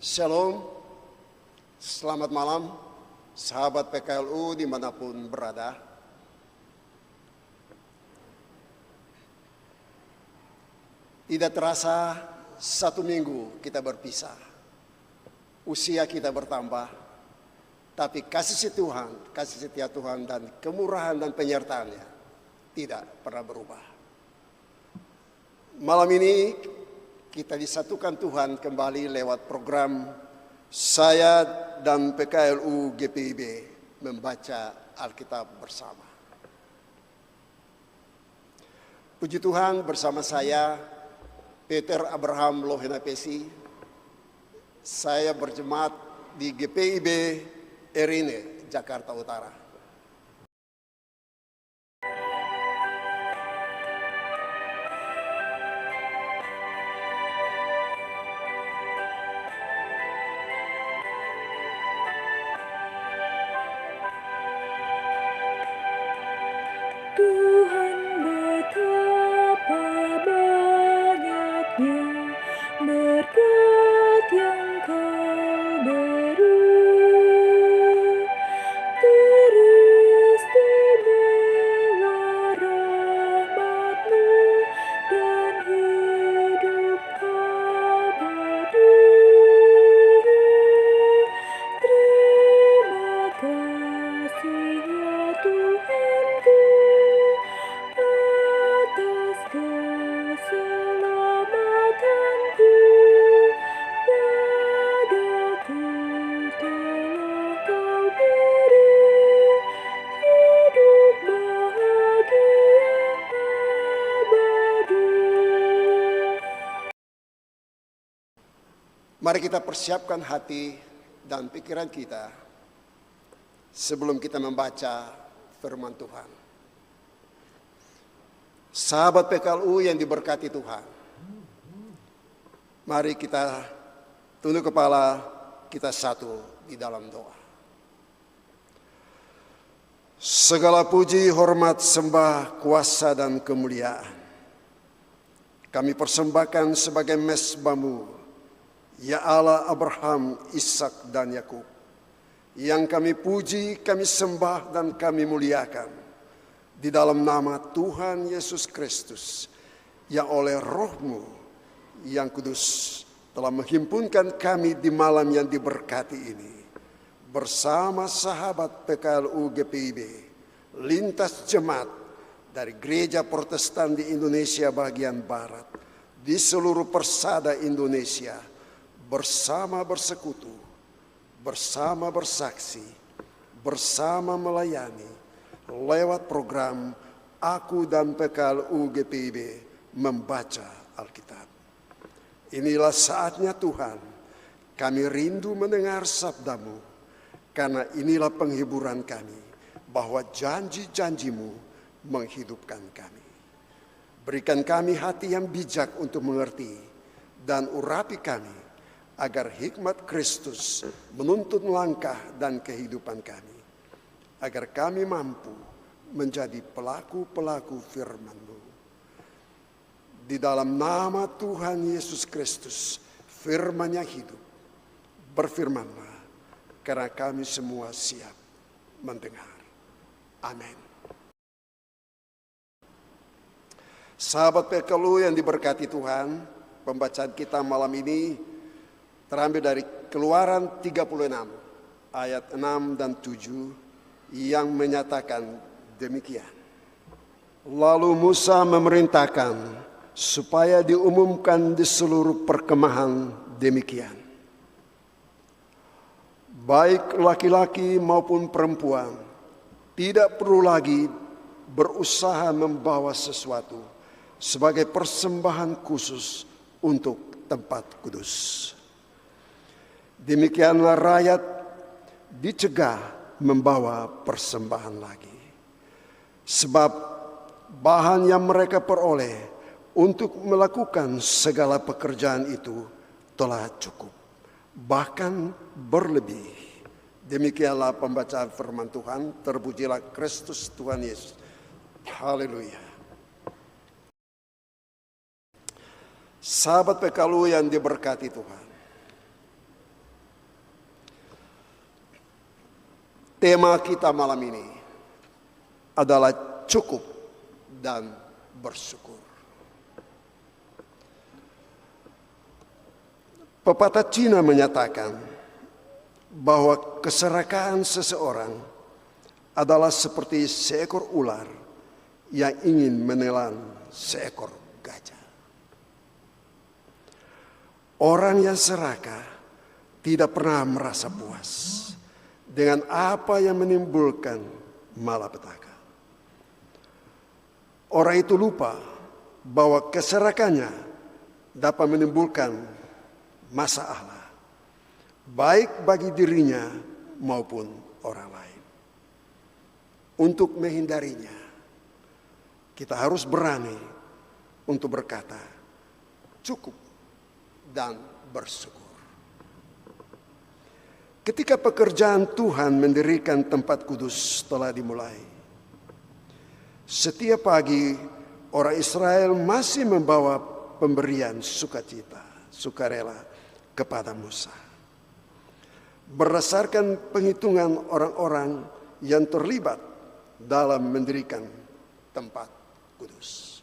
Shalom, selamat malam, sahabat PKLU dimanapun berada. Tidak terasa satu minggu kita berpisah, usia kita bertambah, tapi kasih setia Tuhan dan kemurahan dan penyertaannya tidak pernah berubah. Malam ini kita disatukan Tuhan kembali lewat program saya dan PKLU GPIB membaca Alkitab bersama. Puji Tuhan, bersama saya Peter Abraham Lohenapesi, saya berjemaat di GPIB Erine, Jakarta Utara. Tuhan betapa banyaknya berkat yang Kau beri, teristimewa rahmat-Mu dan hidup abadi. Terima kasih ya Tuhanku atas keselamatanku, padaku telah Kau beri hidup bahagia abadi. Mari kita persiapkan hati dan pikiran kita sebelum kita membaca firman Tuhan. Sahabat PKLU yang diberkati Tuhan, mari kita tunduk kepala, kita satu di dalam doa. Segala puji, hormat, sembah, kuasa dan kemuliaan kami persembahkan sebagai mezbah-Mu, ya Allah Abraham, Ishak dan Yakub, yang kami puji, kami sembah dan kami muliakan di dalam nama Tuhan Yesus Kristus, yang oleh Roh-Mu yang kudus telah menghimpunkan kami di malam yang diberkati ini bersama sahabat PKLU GPIB, lintas jemaat dari gereja Protestan di Indonesia bagian Barat, di seluruh persada Indonesia, bersama bersekutu, bersama bersaksi, bersama melayani lewat program Aku dan PKLU GPIB membaca Alkitab. Inilah saatnya Tuhan, kami rindu mendengar sabda-Mu, karena inilah penghiburan kami, bahwa janji-janji-Mu menghidupkan kami. Berikan kami hati yang bijak untuk mengerti, dan urapi kami, agar hikmat Kristus menuntun langkah dan kehidupan kami, agar kami mampu menjadi pelaku-pelaku firman-Mu. Di dalam nama Tuhan Yesus Kristus, firman yang hidup, berfirmanlah, karena kami semua siap mendengar. Amin. Sahabat PKLU yang diberkati Tuhan, pembacaan kita malam ini terambil dari Keluaran 36 ayat 6 dan 7 yang menyatakan demikian. Lalu Musa memerintahkan supaya diumumkan di seluruh perkemahan demikian: baik laki-laki maupun perempuan tidak perlu lagi berusaha membawa sesuatu sebagai persembahan khusus untuk tempat kudus. Demikianlah rakyat dicegah membawa persembahan lagi, sebab bahan yang mereka peroleh untuk melakukan segala pekerjaan itu telah cukup, bahkan berlebih. Demikianlah pembacaan firman Tuhan. Terpujilah Kristus Tuhan Yesus. Haleluya. Sahabat PKLU yang diberkati Tuhan, Tema kita malam ini adalah cukup dan bersyukur. Pepatah Cina menyatakan bahwa keserakahan seseorang adalah seperti seekor ular yang ingin menelan seekor gajah. Orang yang serakah tidak pernah merasa puas dengan apa yang menimbulkan malapetaka. Orang itu lupa bahwa keserakahannya dapat menimbulkan masalah, baik bagi dirinya maupun orang lain. Untuk menghindarinya, kita harus berani untuk berkata, cukup dan bersyukur. Ketika pekerjaan Tuhan mendirikan tempat kudus telah dimulai, setiap pagi orang Israel masih membawa pemberian sukacita, sukarela kepada Musa. Berdasarkan penghitungan orang-orang yang terlibat dalam mendirikan tempat kudus,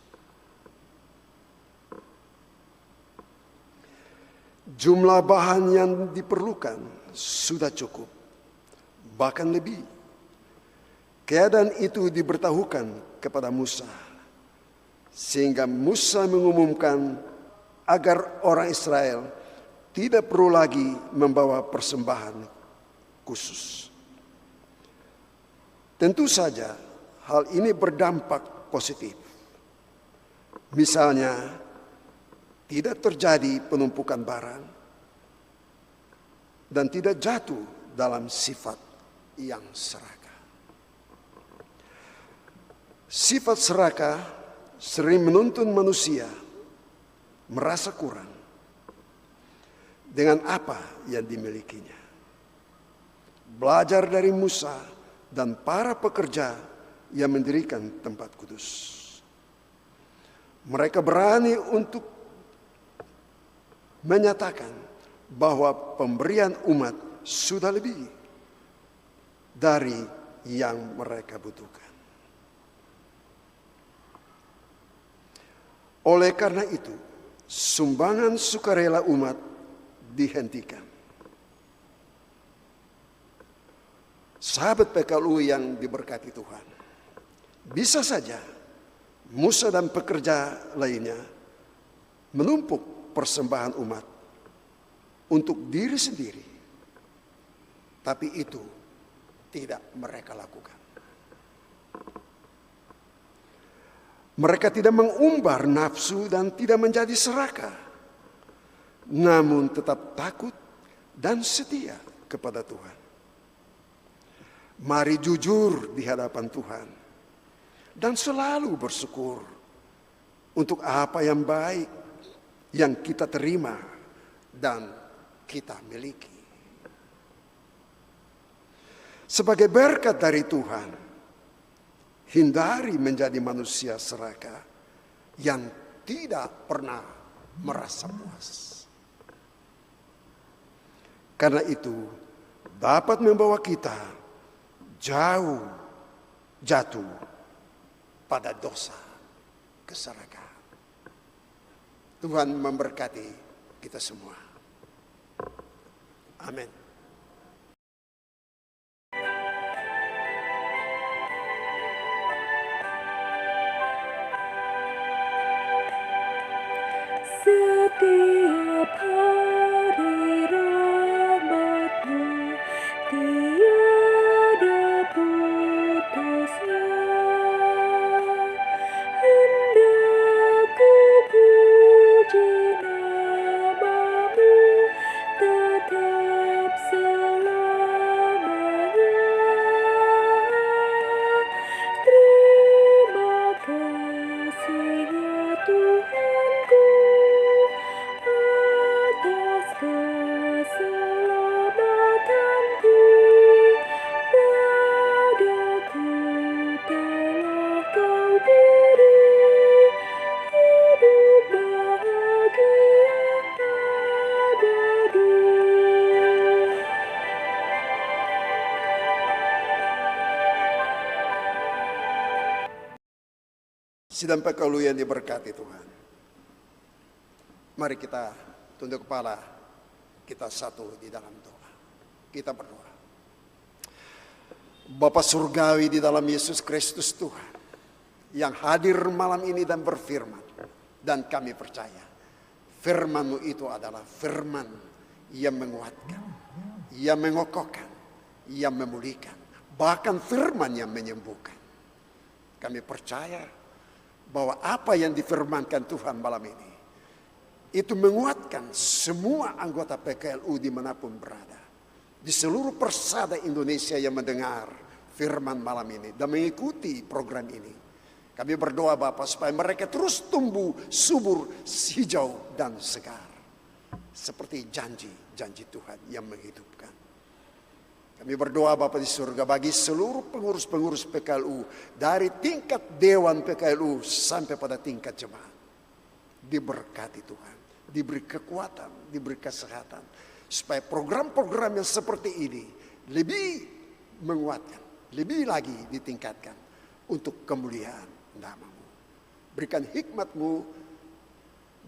jumlah bahan yang diperlukan sudah cukup, bahkan lebih. Keadaan itu diberitahukan kepada Musa, sehingga Musa mengumumkan agar orang Israel tidak perlu lagi membawa persembahan khusus. Tentu saja hal ini berdampak positif. Misalnya, tidak terjadi penumpukan barang dan tidak jatuh dalam sifat yang serakah. Sifat serakah sering menuntun manusia merasa kurang dengan apa yang dimilikinya. Belajar dari Musa dan para pekerja yang mendirikan tempat kudus. Mereka berani untuk menyatakan bahwa pemberian umat sudah lebih dari yang mereka butuhkan. Oleh karena itu, sumbangan sukarela umat dihentikan. Sahabat PKLU yang diberkati Tuhan, bisa saja Musa dan pekerja lainnya menumpuk persembahan umat untuk diri sendiri, tapi itu tidak mereka lakukan. Mereka tidak mengumbar nafsu dan tidak menjadi serakah, namun tetap takut dan setia kepada Tuhan. Mari jujur di hadapan Tuhan dan selalu bersyukur untuk apa yang baik yang kita terima dan kita miliki. Sebagai berkat dari Tuhan, hindari menjadi manusia serakah yang tidak pernah merasa puas. Karena itu dapat membawa kita jatuh pada dosa keserakahan. Tuhan memberkati kita semua. Amin. Setiap hari rahmat-Mu tiada putusnya. Hendak ku puji nama-Mu tetap selamanya. Terima kasih ya Tuhanku Sidang PKLU yang diberkati Tuhan. Mari kita tunduk kepala, kita satu di dalam doa. Kita berdoa. Bapa surgawi di dalam Yesus Kristus Tuhan, yang hadir malam ini dan berfirman, dan kami percaya firman-Mu itu adalah firman yang menguatkan, yang mengokohkan, yang memulihkan, bahkan firman yang menyembuhkan. Kami percaya bahwa apa yang difirmankan Tuhan malam ini itu menguatkan semua anggota PKLU dimanapun berada, di seluruh persada Indonesia yang mendengar firman malam ini dan mengikuti program ini. Kami berdoa Bapa supaya mereka terus tumbuh subur, hijau dan segar, seperti janji Tuhan yang menghidupkan. Kami berdoa Bapa di surga bagi seluruh pengurus-pengurus PKLU, dari tingkat Dewan PKLU sampai pada tingkat jemaat. Diberkati Tuhan, diberi kekuatan, diberi kesehatan, supaya program-program yang seperti ini lebih menguatkan, lebih lagi ditingkatkan untuk kemuliaan nama-Mu. Berikan hikmat-Mu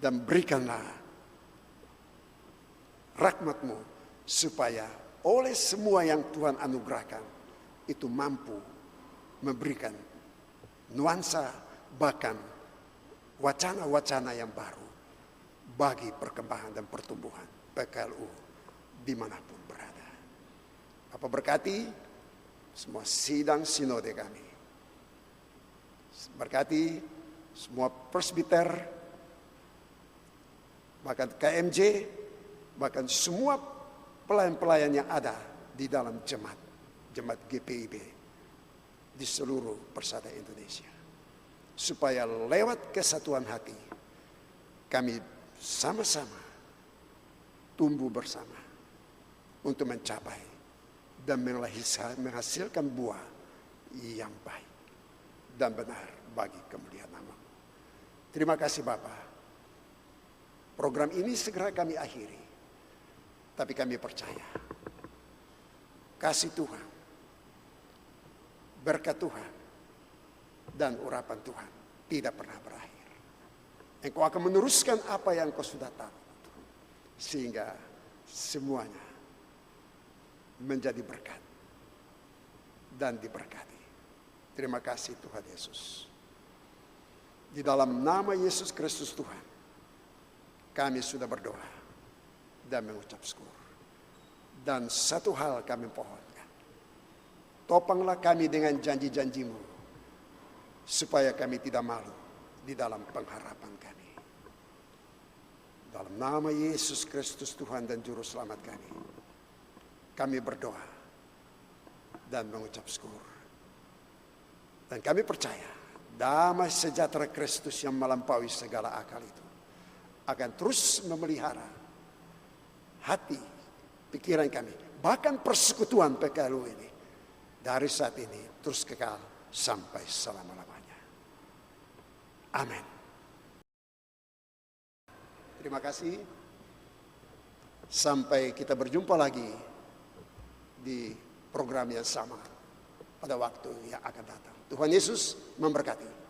dan berikanlah rahmat-Mu supaya oleh semua yang Tuhan anugerahkan itu mampu memberikan nuansa bahkan wacana-wacana yang baru bagi perkembangan dan pertumbuhan PKLU dimanapun berada. Bapa berkati semua sidang sinode kami. Berkati semua presbiter, bahkan KMJ, bahkan semua pelayan-pelayan yang ada di dalam jemaat GPIB di seluruh persada Indonesia. Supaya lewat kesatuan hati, kami sama-sama tumbuh bersama untuk mencapai dan menghasilkan buah yang baik dan benar bagi kemuliaan nama-Mu. Terima kasih Bapa. Program ini segera kami akhiri. Tapi kami percaya kasih Tuhan, berkat Tuhan, dan urapan Tuhan tidak pernah berakhir. Engkau akan meneruskan apa yang Engkau sudah tahu, sehingga semuanya menjadi berkat dan diberkati. Terima kasih Tuhan Yesus. Di dalam nama Yesus Kristus Tuhan, kami sudah berdoa dan mengucap syukur. Dan satu hal kami pohonkan, topanglah kami dengan janji-janji-Mu, supaya kami tidak malu di dalam pengharapan kami. Dalam nama Yesus Kristus Tuhan dan Juru Selamat kami berdoa dan mengucap syukur. Dan kami percaya damai sejahtera Kristus yang melampaui segala akal itu akan terus memelihara hati, pikiran kami, bahkan persekutuan PKLU ini dari saat ini terus kekal sampai selama-lamanya. Amin. Terima kasih. Sampai kita berjumpa lagi di program yang sama pada waktu yang akan datang. Tuhan Yesus memberkati.